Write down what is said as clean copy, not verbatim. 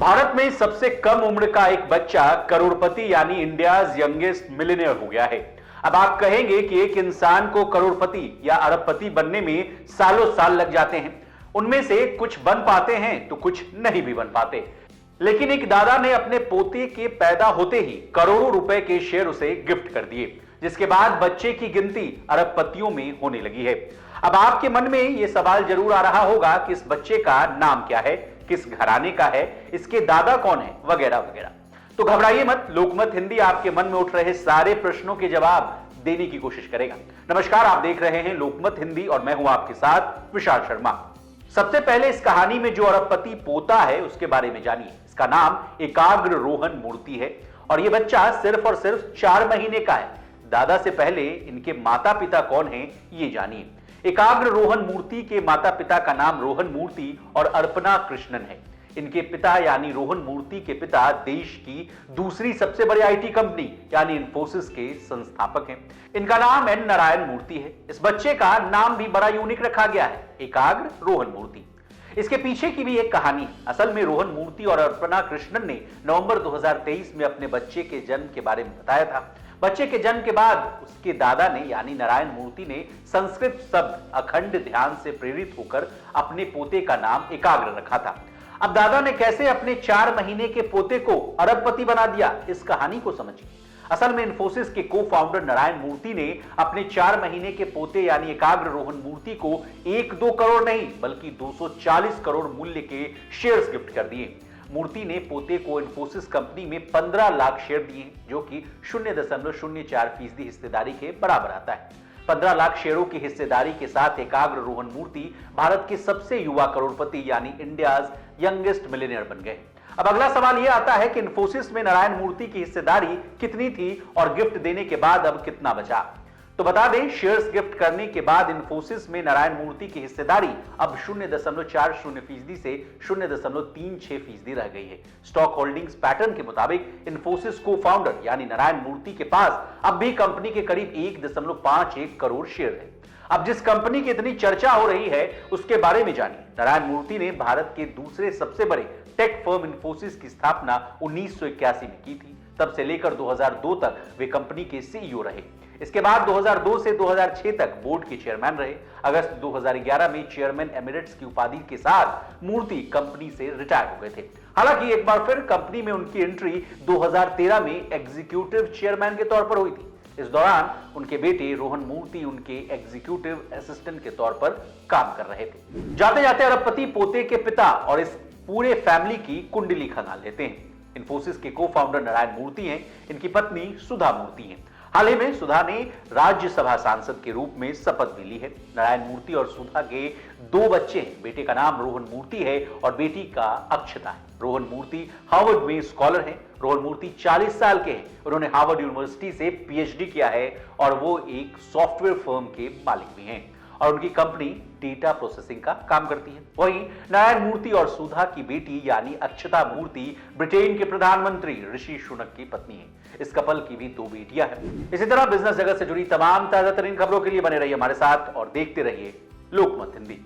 भारत में सबसे कम उम्र का एक बच्चा करोड़पति यानी इंडियाज यंगेस्ट मिलियनेयर हो गया है। अब आप कहेंगे कि एक इंसान को करोड़पति या अरबपति बनने में सालों साल लग जाते हैं। उनमें से कुछ बन पाते हैं तो कुछ नहीं भी बन पाते। लेकिन एक दादा ने अपने पोते के पैदा होते ही करोड़ों रुपए के शेयर उसे गिफ्ट कर दिए, जिसके बाद बच्चे की गिनती अरबपतियों में होने लगी है। अब आपके मन में यह सवाल जरूर आ रहा होगा कि इस बच्चे का नाम क्या है, किस घराने का है, इसके दादा कौन है, वगैरह वगैरह। तो घबराइए मत, लोकमत हिंदी आपके मन में उठ रहे सारे प्रश्नों के जवाब देने की कोशिश करेगा। नमस्कार, आप देख रहे हैं लोकमत हिंदी और मैं हूं आपके साथ विशाल शर्मा। सबसे पहले इस कहानी में जो अरबपति पोता है उसके बारे में जानिए। इसका नाम एकाग्र रोहन मूर्ति है और यह बच्चा सिर्फ और सिर्फ 4 महीने का है। दादा से पहले इनके माता पिता कौन हैं ये जानिए। एकाग्र रोहन मूर्ति के माता पिता का नाम रोहन मूर्ति और अर्पणा कृष्णन है। इनके पिता यानी रोहन मूर्ति के पिता देश की दूसरी सबसे बड़ी आईटी कंपनी यानी इंफोसिस के संस्थापक हैं। इनका नाम एन नारायण मूर्ति है। इस बच्चे का नाम भी बड़ा यूनिक रखा गया है, एकाग्र रोहन मूर्ति। इसके पीछे की भी एक कहानी है। असल में रोहन मूर्ति और अर्पणा कृष्णन ने नवंबर 2023 में अपने बच्चे के जन्म के बारे में बताया था। बच्चे के जन्म के बाद उसके दादा ने यानी नारायण मूर्ति ने संस्कृत शब्द अखंड ध्यान से प्रेरित होकर अपने पोते का नाम एकाग्र रखा था। अब दादा ने कैसे अपने 4 महीने के पोते को अरबपति बना दिया, इस कहानी को समझिए। असल में इंफोसिस के को फाउंडर नारायण मूर्ति ने अपने 4 महीने के पोते यानी एकाग्र रोहन मूर्ति को 1-2 करोड़ नहीं बल्कि 240 करोड़ मूल्य के शेयर्स गिफ्ट कर दिए। मूर्ति ने पोते को इंफोसिस कंपनी में 15 लाख शेयर दिए, जो कि 0.04% हिस्सेदारी के बराबर आता है। 15 लाख शेयरों की हिस्सेदारी के साथ एकाग्र रोहन मूर्ति भारत के सबसे युवा करोड़पति यानी इंडियाज यंगेस्ट मिलियनेयर बन गए। अब अगला सवाल यह आता है कि इंफोसिस में नारायण मूर्ति की हिस्सेदारी कितनी थी और गिफ्ट देने के बाद अब कितना बचा। तो बता दें, शेयर्स गिफ्ट करने के बाद इंफोसिस में नारायण मूर्ति की हिस्सेदारी अब 0.40% से 0.36% रह गई है। स्टॉक होल्डिंग्स पैटर्न के मुताबिक इंफोसिस को फाउंडर यानी नारायण मूर्ति के पास अब भी कंपनी के करीब 1.51 करोड़ शेयर है। अब जिस कंपनी की इतनी चर्चा हो रही है उसके बारे में जानिए। नारायण मूर्ति ने भारत के दूसरे सबसे बड़े टेक फर्म इंफोसिस की स्थापना 1981 में की थी। तब से लेकर 2002 तक वे कंपनी के सीईओ रहे। इसके बाद 2002 से 2006 तक बोर्ड के चेयरमैन रहे। अगस्त 2011 में चेयरमैन एमिरेट्स की उपाधि के साथ मूर्ति कंपनी से रिटायर हो गए थे। हालांकि एक बार फिर कंपनी में उनकी एंट्री 2013 में एग्जीक्यूटिव चेयरमैन के तौर पर हुई थी। इस दौरान उनके बेटे रोहन मूर्ति उनके एग्जीक्यूटिव असिस्टेंट के तौर पर काम कर रहे थे। जाते जाते अरबपति पोते के पिता और इस पूरे फैमिली की कुंडली खंगाल लेते हैं। इंफोसिस के को फाउंडर नारायण मूर्ति हैं, इनकी पत्नी सुधा मूर्ति हैं। हाल ही में सुधा ने राज्यसभा सांसद के रूप में शपथ भी ली है। नारायण मूर्ति और सुधा के 2 बच्चे हैं। बेटे का नाम रोहन मूर्ति है और बेटी का अक्षता है। रोहन मूर्ति हार्वर्ड में स्कॉलर हैं। रोहन मूर्ति 40 साल के हैं। उन्होंने हार्वर्ड यूनिवर्सिटी से पीएचडी किया है और वो एक सॉफ्टवेयर फर्म के मालिक भी हैं और उनकी कंपनी डेटा प्रोसेसिंग का काम करती है। वहीं नारायण मूर्ति और सुधा की बेटी यानी अक्षता मूर्ति ब्रिटेन के प्रधानमंत्री ऋषि सुनक की पत्नी है। इस कपल की भी 2 बेटियां हैं। इसी तरह बिजनेस जगत से जुड़ी तमाम ताजा तरीन खबरों के लिए बने रहिए हमारे साथ और देखते रहिए लोकमत हिंदी।